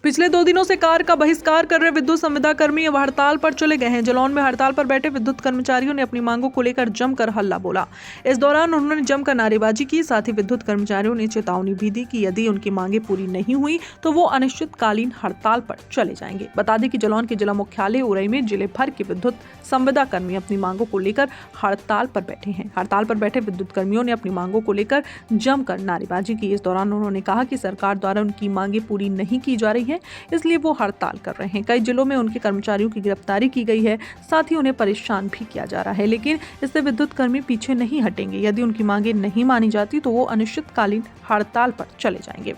पिछले 2 दिनों से कार का बहिष्कार कर रहे विद्युत संविदा कर्मी अब हड़ताल पर चले गए हैं। जालौन में हड़ताल पर बैठे विद्युत कर्मचारियों ने अपनी मांगों को लेकर जमकर हल्ला बोला। इस दौरान उन्होंने जमकर नारेबाजी की। साथ ही विद्युत कर्मचारियों ने चेतावनी भी दी कि यदि उनकी मांगें पूरी नहीं हुई तो वो अनिश्चितकालीन हड़ताल पर चले जाएंगे। बता दें कि जालौन के जिला मुख्यालय उरई में जिले भर के विद्युत संविदा कर्मी अपनी मांगों को लेकर हड़ताल पर बैठे हैं। हड़ताल पर बैठे विद्युत कर्मियों ने अपनी मांगों को लेकर जमकर नारेबाजी की। इस दौरान उन्होंने कहा कि सरकार द्वारा उनकी मांगें पूरी नहीं की जा रही है, इसलिए वो हड़ताल कर रहे हैं। कई जिलों में उनके कर्मचारियों की गिरफ्तारी की गई है, साथ ही उन्हें परेशान भी किया जा रहा है, लेकिन इससे विद्युत कर्मी पीछे नहीं हटेंगे। यदि उनकी मांगें नहीं मानी जाती तो वो अनिश्चितकालीन हड़ताल पर चले जाएंगे।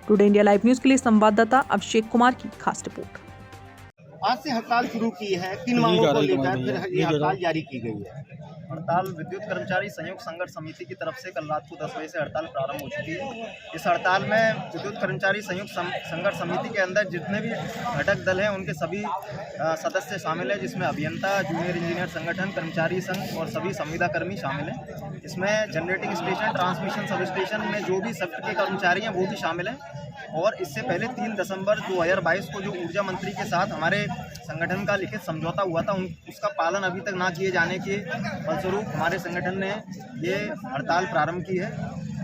टुडे इंडिया लाइव न्यूज के लिए संवाददाता अभिषेक कुमार की खास रिपोर्ट। आज से हड़ताल शुरू की है, किन मांगों को लेकर फिर ये हड़ताल जारी की गई है? हड़ताल विद्युत कर्मचारी संयुक्त संघर्ष समिति की तरफ से कल रात को 10 बजे से हड़ताल प्रारंभ हो चुकी है। इस हड़ताल में विद्युत कर्मचारी संयुक्त संघर्ष समिति के अंदर जितने भी घटक दल हैं उनके सभी सदस्य शामिल हैं, जिसमें अभियंता, जूनियर इंजीनियर संगठन, कर्मचारी संघ और सभी संविदा कर्मी शामिल हैं। इसमें generating station, transmission sub station में जो भी सेक्टर के कर्मचारी हैं वो भी शामिल हैं। और इससे पहले 3 दिसंबर 2022 को जो ऊर्जा मंत्री के साथ हमारे संगठन का लिखित समझौता हुआ था, उसका पालन अभी तक ना किए जाने के फलस्वरूप हमारे संगठन ने ये हड़ताल प्रारंभ की है।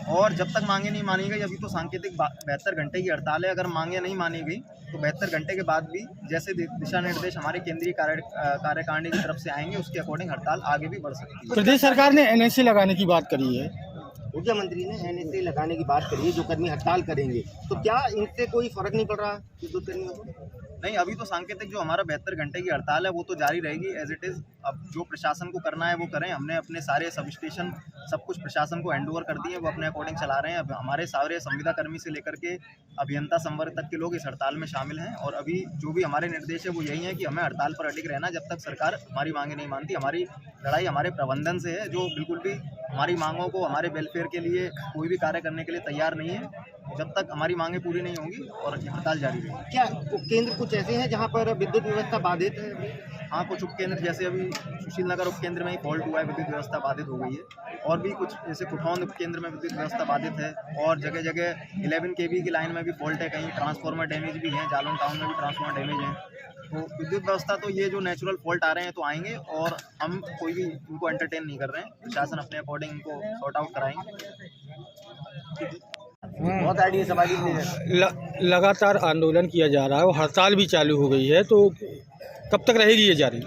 और जब तक मांगे नहीं मानी गई, अभी तो सांकेतिक 72 घंटे की हड़ताल है, अगर मांगे नहीं मानी गई तो 72 घंटे के बाद भी जैसे दिशा निर्देश हमारे केंद्रीय कार्यकारिणी की तरफ से आएंगे उसके अकॉर्डिंग हड़ताल आगे भी बढ़ सकती है। प्रदेश सरकार ने एनएसी लगाने की बात करी है, ऊर्जा मंत्री ने एनएसी लगाने की बात करी है, जो कर्मी हड़ताल करेंगे, तो क्या इनसे कोई फर्क नहीं पड़ रहा विद्युत कर्मियों को? नहीं, अभी तो सांकेतिक जो हमारा 72 घंटे की हड़ताल है वो तो जारी रहेगी एज इट इज़। अब जो प्रशासन को करना है वो करें। हमने अपने सारे सब स्टेशन सब कुछ प्रशासन को हैंड ओवर कर दिए, वो अपने अकॉर्डिंग चला रहे हैं। अब हमारे सारे संविदा कर्मी से लेकर के अभियंता संवर्ग तक के लोग इस हड़ताल में शामिल हैं। और अभी जो भी हमारे निर्देश है वो यही है कि हमें हड़ताल पर अडिग रहना जब तक सरकार हमारी मांगे नहीं मानती। हमारी लड़ाई हमारे प्रबंधन से है, जो बिल्कुल भी हमारी मांगों को, हमारे वेलफेयर के लिए कोई भी कार्य करने के लिए तैयार नहीं है जब तक हमारी मांगें पूरी नहीं होंगी और हड़ताल जारी रहेगी। क्या उपकेंद्र कुछ ऐसे हैं जहां पर विद्युत व्यवस्था बाधित है? हाँ, कुछ उपकेंद्र जैसे अभी सुशील नगर उपकेंद्र में ही फॉल्ट हुआ है, विद्युत व्यवस्था बाधित हो गई है। और भी कुछ जैसे कुठौंद उपकेंद्र में विद्युत व्यवस्था बाधित है। और जगह जगह 11 kV की लाइन में भी फॉल्ट है, कहीं ट्रांसफार्मर डैमेज भी है, जालौन टाउन में भी ट्रांसफार्मर डैमेज है। तो विद्युत व्यवस्था तो ये जो नेचुरल फॉल्ट आ रहे हैं तो आएंगे, और हम कोई भी उनको एंटरटेन नहीं कर रहे हैं। प्रशासन अपने अकॉर्डिंग इनको सॉर्ट आउट कराएंगे। बहुत आइडिया समाजी लगातार आंदोलन किया जा रहा है और हड़ताल भी चालू हो गई है, तो कब तक रहेगी ये जारी?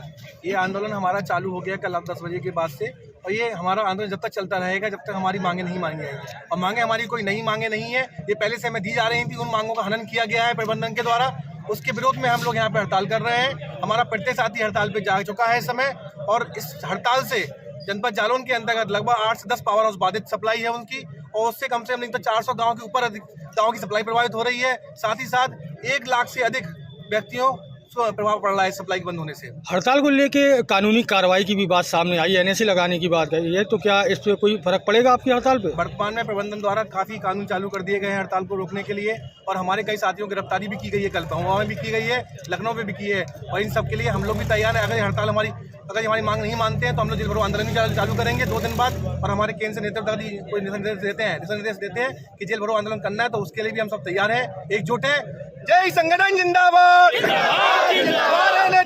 ये आंदोलन हमारा चालू हो गया कल 10 बजे के बाद से, और ये हमारा आंदोलन जब तक चलता रहेगा जब तक हमारी मांगे नहीं मानी जाएंगी। और मांगे हमारी कोई नई मांगे नहीं है, ये पहले से हमें दी जा रही थी। उन मांगों का हनन किया गया है प्रबंधन के द्वारा, उसके विरोध में हम लोग यहाँ पे हड़ताल कर रहे हैं। हमारा प्रत्येक साथी हड़ताल पे जा चुका है इस समय, और इस हड़ताल से जनपद जालौन के अंतर्गत लगभग 8 से 10 पावर हाउस बाधित सप्लाई है उनकी, और उससे कम से कम नहीं तो 400 गाँव के ऊपर गाँव की सप्लाई प्रभावित हो रही है। साथ ही साथ 1 लाख से अधिक व्यक्तियों प्रभाव पड़ रहा है सप्लाई बंद होने से। हड़ताल को लेके कानूनी कार्रवाई की भी बात सामने आई, एनएसी लगाने की बात कही है, तो क्या इस पे कोई फर्क पड़ेगा आपकी हड़ताल पे? वर्तमान में प्रबंधन द्वारा काफ़ी कानून चालू कर दिए गए हैं हड़ताल को रोकने के लिए, और हमारे कई साथियों की गिरफ्तारी भी की गई है। कल महुआ में भी की गई है, लखनऊ में भी की है, और इन सब के लिए हम लोग भी तैयार हैं। अगर हड़ताल हमारी मांग नहीं मानते हैं तो हम लोग जिले भर आंदोलन भी चालू करेंगे 2 दिन बाद। और हमारे केंद्र से नेतृत्व कोई दिशा निर्देश देते हैं कि जेल भरो आंदोलन करना है, तो उसके लिए भी हम सब तैयार हैं, एकजुट हैं। जय संगठन जिंदाबाद।